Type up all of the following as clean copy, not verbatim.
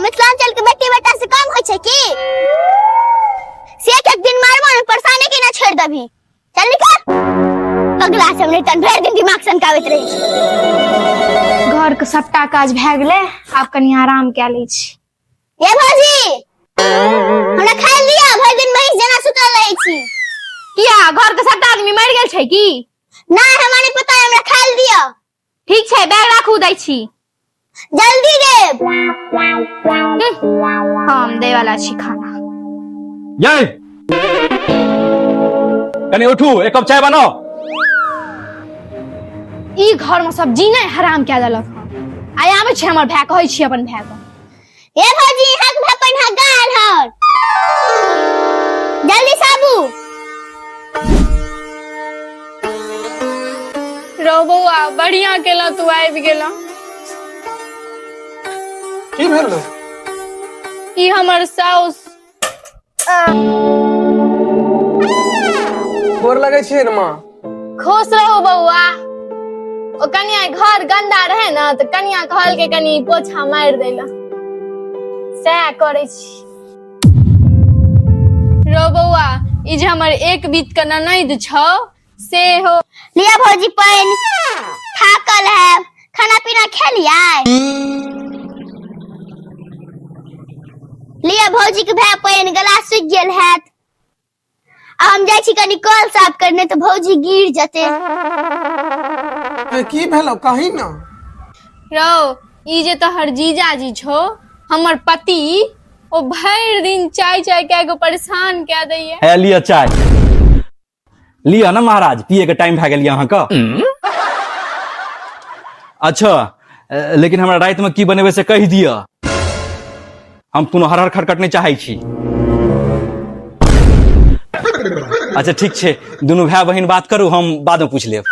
मिथिलांचल के बेटी बेटा से काम होय छै की? से एक दिन मारबो न परेशाने के ना छोड़ दबी। चल निकल। पगला सब नहीं तन भर दिन दिमाग सनकावैत रही छी। घर के सबटा काज भए गेलै, आब कनी आराम कए लै छी। ए भौजी हमरा खाइ लिया, भर दिन महिष जना सुतल रहै छी। किया घर के सबटा आदमी मर गेल छै की? नहीं हमरा नहीं पता, हमरा खाइ दिया। ठीक छै, बैग राखू, दै छी। जल्दी देब। हम दे वाला छी खाना। ये कनी उठू, एक कप चाय बनाओ। ई घर में सब जीना हराम कए देलक। आइ आबै छै हमर भाय, कहै छी अपन भाय के। ए भौजी हक भपन हक गाल हर। जल्दी साबू। रो बउआ बढ़िया केला तू आबि गेला। की भेल? ई हमर साउस गोर लगे छै रे माँ। खुश रहो बउआ। ओ कनिया घर गंदा रहे ना तो कनिया कहल के कनी पोछा मार देला, सएह करे छी। रो बउआ ई जे हमर एक बीत के ननद छौ से हो। लिया भौजी पानी, थाकल है, खाना पीना खा लिया। लिया भौजी के भाई पानी, गला सूख गेल है। अब हम जाइ छी कनी कल साफ करने तो भौजी गिर जते। की भेलो कहीं ना? रो ई जे तोहर जीजाजी छो हमर पति, ओ भर दिन चाय चाय कह के परेशान कह दैये। है लिया चाय, लिया ना महाराज, पिए के टाइम भए गेल यहाँ का। अच्छा लेकिन हमरा रात में की बनेबे से कह दिया, हम कोनो हर खटखट नहीं चाहे छी। अच्छा ठीक छै, दुनू भाई बहन बात करू, हम बाद में पूछ लेब।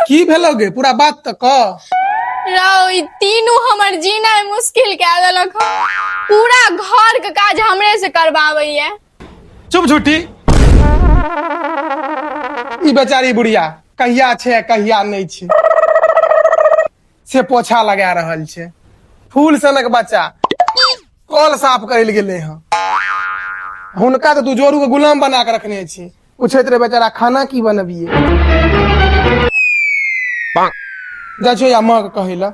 की भेलो गे, पूरा बात तो कह। रो ई तीनू हमर जीना मुश्किल कह देलक। पूरा घर के काज हमरे से करवावैये। चुप झूठी। ई बेचारी बुढ़िया कहिया छै कहिया नहीं छै, से पोछा लगा रहल छै। फूल सनक बच्चा कल साफ कर गेले हैं, हुनका तो तू जोरू के गुलाम बना के रखने छी। पूछे रे बेचारा खाना की बनबिए, जा छो या माँ के कहेला।